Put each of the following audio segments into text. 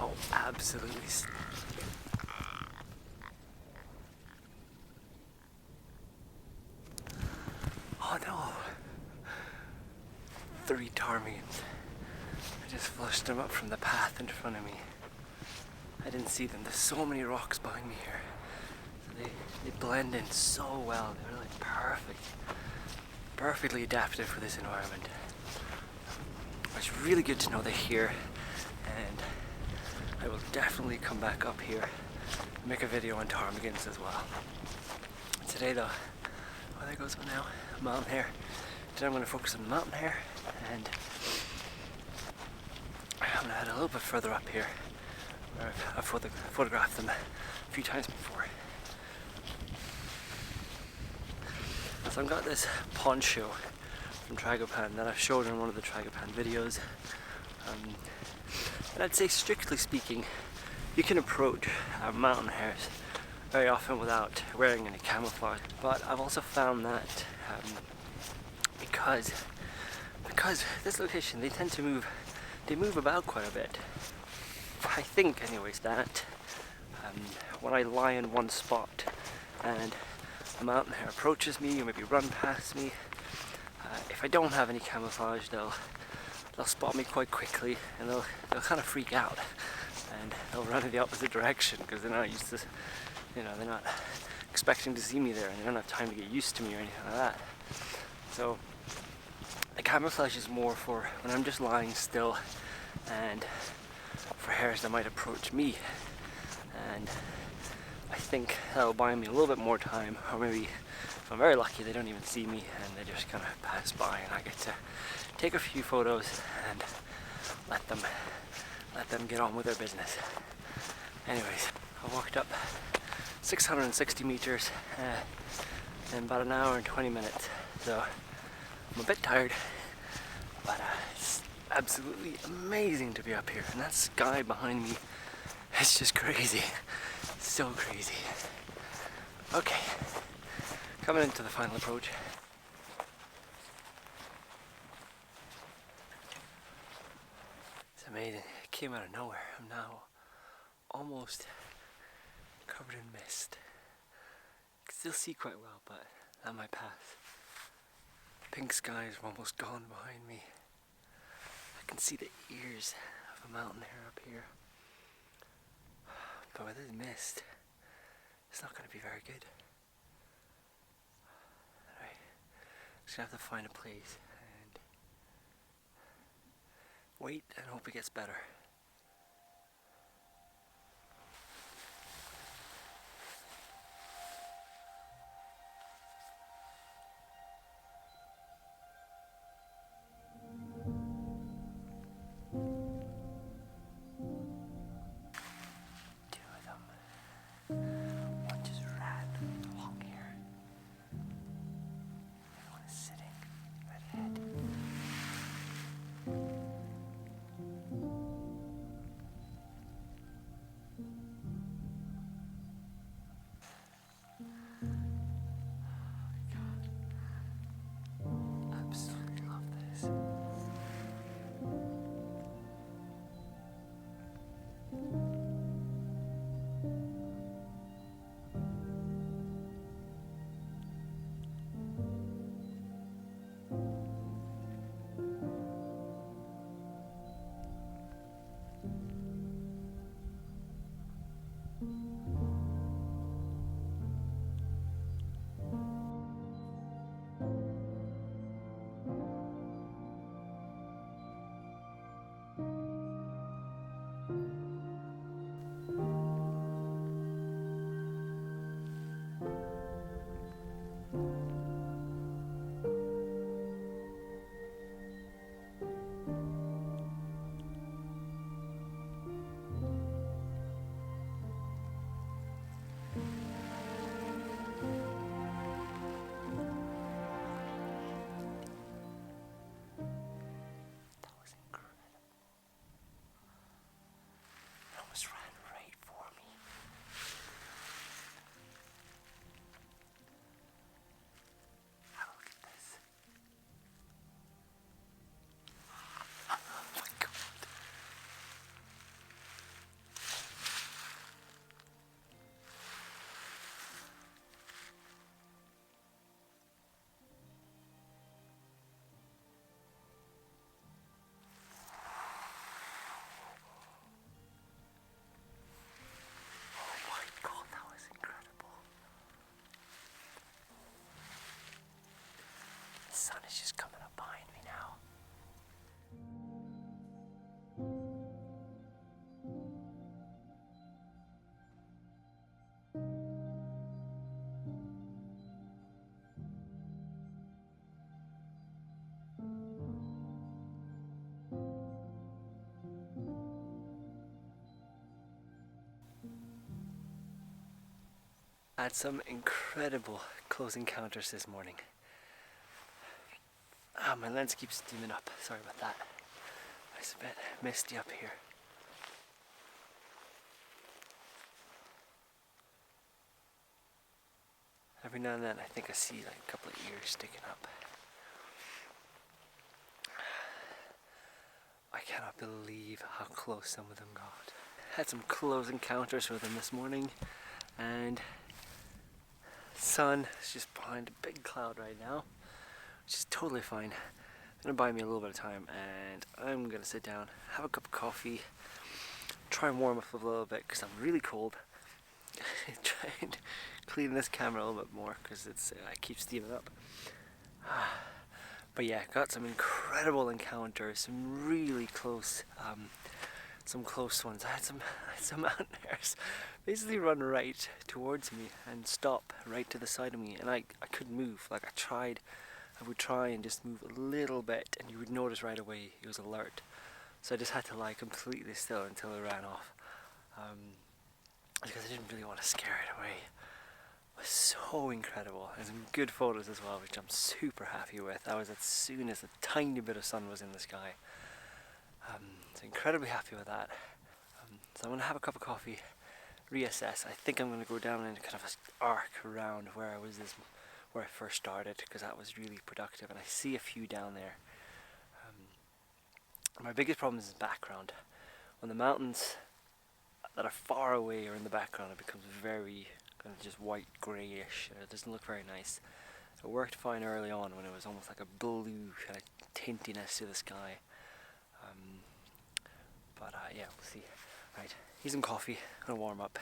Oh, absolutely. Oh no. 3 ptarmigans. I just flushed them up from the path in front of me. I didn't see them. There's so many rocks behind me here. So they blend in so well. They're like perfect. Perfectly adapted for this environment. It's really good to know they're here, and I will definitely come back up here and make a video on ptarmigans as well. Today though, oh there goes one now, mountain hare. Today I'm going to focus on the mountain hare, and I'm going to head a little bit further up here where I've photographed them a few times before. So I've got this poncho from Tragopan that I've showed in one of the Tragopan videos. And I'd say, strictly speaking, you can approach mountain hares very often without wearing any camouflage. But I've also found that because this location, they tend to move about quite a bit. I think anyways that when I lie in one spot and a mountain hare approaches me or maybe run past me, if I don't have any camouflage, they'll spot me quite quickly, and they'll kind of freak out, and they'll run in the opposite direction because they're not used to, they're not expecting to see me there, and they don't have time to get used to me or anything like that. So the camouflage is more for when I'm just lying still, and for hares that might approach me, and I think that'll buy me a little bit more time, or maybe if I'm very lucky they don't even see me and they just kind of pass by, and I get to take a few photos and let them get on with their business. Anyways, I walked up 660 meters in about an hour and 20 minutes, so I'm a bit tired, but it's absolutely amazing to be up here, and that sky behind me is just crazy. So crazy. Okay, coming into the final approach. It's amazing. It came out of nowhere. I'm now almost covered in mist. I can still see quite well, but not my path. Pink skies are almost gone behind me. I can see the ears of a mountain hare up here. But with this mist, it's not going to be very good. Alright, just gonna have to find a place and wait and hope it gets better. Sitting. 1 he's just coming up behind me now. I had some incredible close encounters this morning. My lens keeps dimming up. Sorry about that. It's a bit misty up here. Every now and then I think I see like a couple of ears sticking up. I cannot believe how close some of them got. Had some close encounters with them this morning, and the sun is just behind a big cloud right now, which is totally fine. It's gonna buy me a little bit of time, and I'm gonna sit down, have a cup of coffee, try and warm up a little bit because I'm really cold. Try and clean this camera a little bit more because it keeps steaming up. But yeah, got some incredible encounters, some really close, some close ones. I had some mountain hares basically run right towards me and stop right to the side of me, and I couldn't move. Like I would try and just move a little bit, and you would notice right away he was alert. So I just had to lie completely still until it ran off, because I didn't really want to scare it away. It was so incredible, and some good photos as well, which I'm super happy with. That was as soon as a tiny bit of sun was in the sky. So incredibly happy with that. So I'm going to have a cup of coffee, reassess. I think I'm going to go down in kind of an arc around where I first started, because that was really productive, and I see a few down there. My biggest problem is the background. When the mountains that are far away are in the background, it becomes very kind of just white greyish, and it doesn't look very nice. It worked fine early on when it was almost like a blue kind of tintiness to the sky. But yeah, we'll see. Right, here's some coffee, gonna warm up.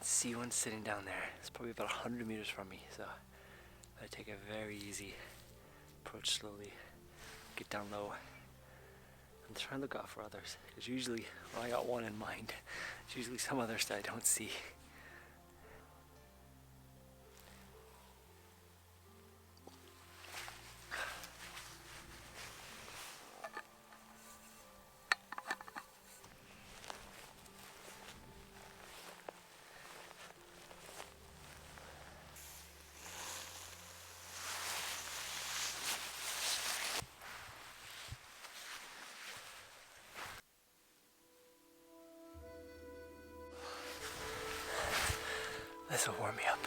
See one sitting down there. It's probably about 100 meters from me, so I take a very easy approach, slowly get down low and try and look out for others, because usually when I got one in mind, it's usually some others that I don't see. This will warm me up.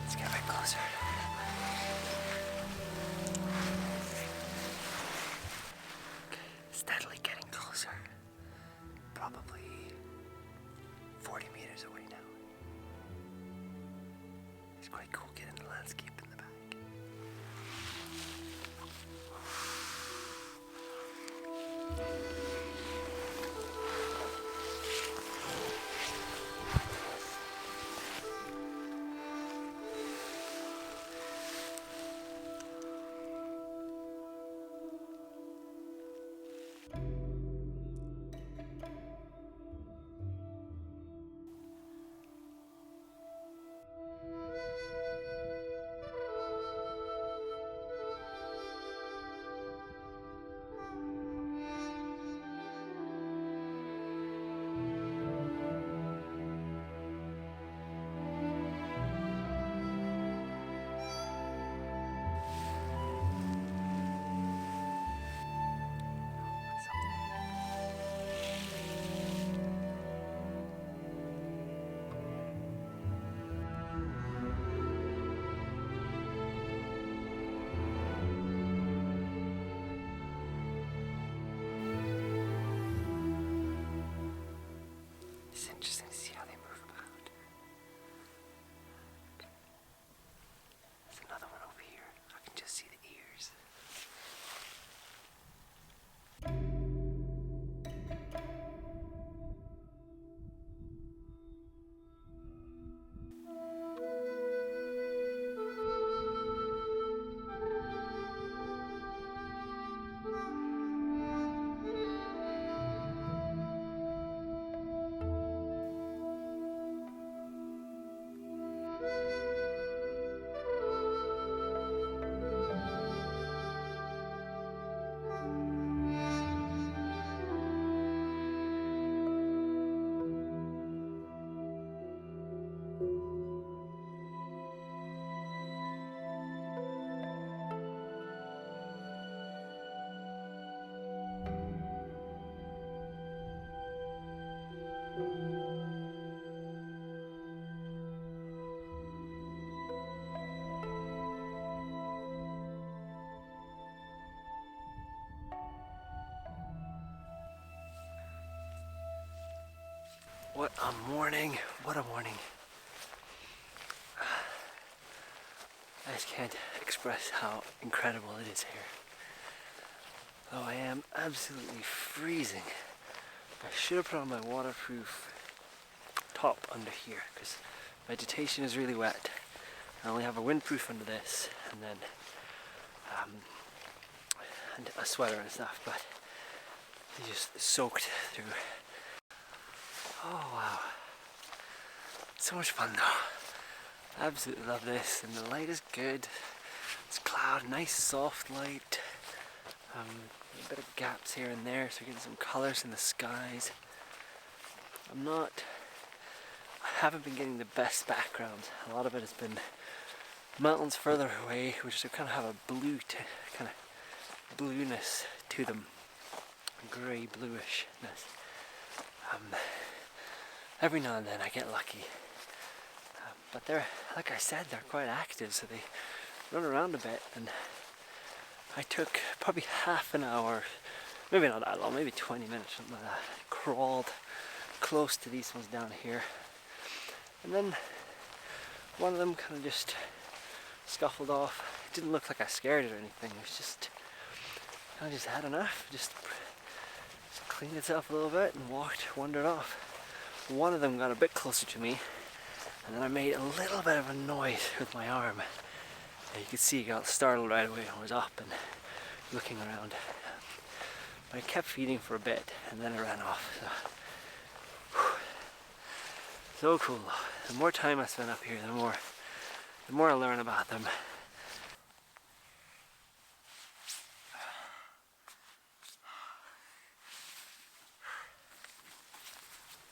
Let's get a bit closer. Okay, steadily getting closer. Probably 40 meters away now. It's quite cool getting the landscape in the back. It's interesting to see how they move about. There's another one over here. I can just see the ears. What a morning, what a morning. I just can't express how incredible it is here. Though I am absolutely freezing. I should have put on my waterproof top under here because vegetation is really wet. I only have a windproof under this and then and a sweater and stuff, but they just soaked through. Oh wow, so much fun though. Absolutely love this, and the light is good. It's cloud, nice soft light. A bit of gaps here and there, so you're getting some colours in the skies. I haven't been getting the best background. A lot of it has been mountains further away, which kind of have a kind of blueness to them, grey bluishness. Every now and then I get lucky, but they're, like I said, they're quite active, so they run around a bit. And I took probably half an hour, maybe not that long, maybe 20 minutes, something like that. I crawled close to these ones down here, and then one of them kind of just scuffled off. It didn't look like I scared it or anything. It was just, I just had enough. Just cleaned itself a little bit and wandered off. One of them got a bit closer to me, and then I made a little bit of a noise with my arm. And you could see he got startled right away and was up and looking around. But I kept feeding for a bit, and then it ran off. So cool. The more time I spend up here, the more I learn about them.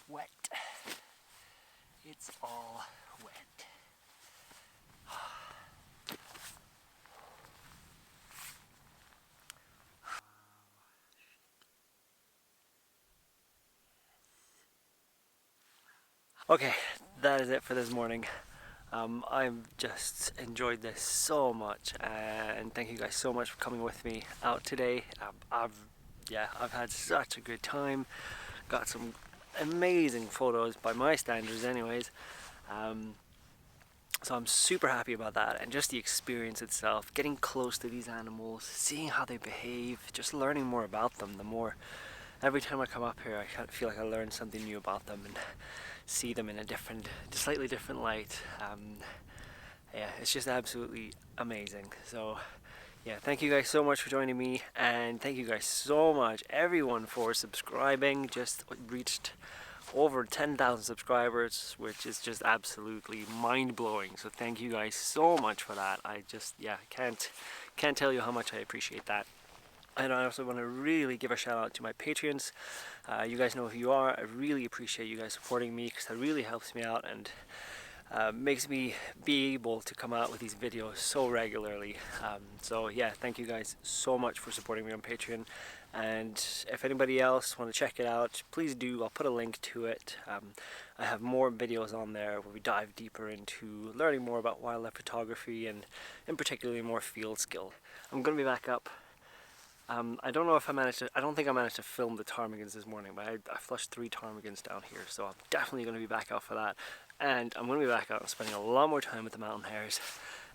Wet. It's all wet. Okay, that is it for this morning. I've just enjoyed this so much, and thank you guys so much for coming with me out today. I've had such a good time. Got some amazing photos by my standards anyways. So I'm super happy about that, and just the experience itself, getting close to these animals, seeing how they behave, just learning more about them. The more, every time I come up here, I kind of feel like I learn something new about them and see them in a different, slightly different light. Yeah, it's just absolutely amazing. So yeah, thank you guys so much for joining me, and thank you guys so much, everyone, for subscribing. Just reached over 10,000 subscribers, which is just absolutely mind-blowing. So thank you guys so much for that. I just, yeah, can't tell you how much I appreciate that. And I also want to really give a shout out to my Patreons. You guys know who you are. I really appreciate you guys supporting me, because that really helps me out and makes me be able to come out with these videos so regularly. So yeah, thank you guys so much for supporting me on Patreon. And if anybody else want to check it out, please do. I'll put a link to it. I have more videos on there where we dive deeper into learning more about wildlife photography, and in particularly more field skill. I'm going to be back up. I don't know if I don't think I managed to film the ptarmigans this morning, but I flushed 3 ptarmigans down here, so I'm definitely going to be back out for that. And I'm going to be back out and spending a lot more time with the mountain hares,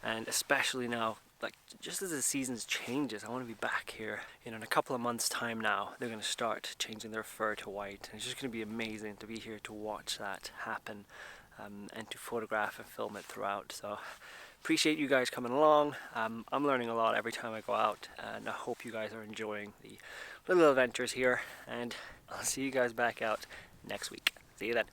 and especially now, like, just as the seasons changes, I want to be back here. You know, in a couple of months' time now, they're going to start changing their fur to white, and it's just going to be amazing to be here to watch that happen, and to photograph and film it throughout. So appreciate you guys coming along. I'm learning a lot every time I go out, and I hope you guys are enjoying the little adventures here, and I'll see you guys back out next week. See you then.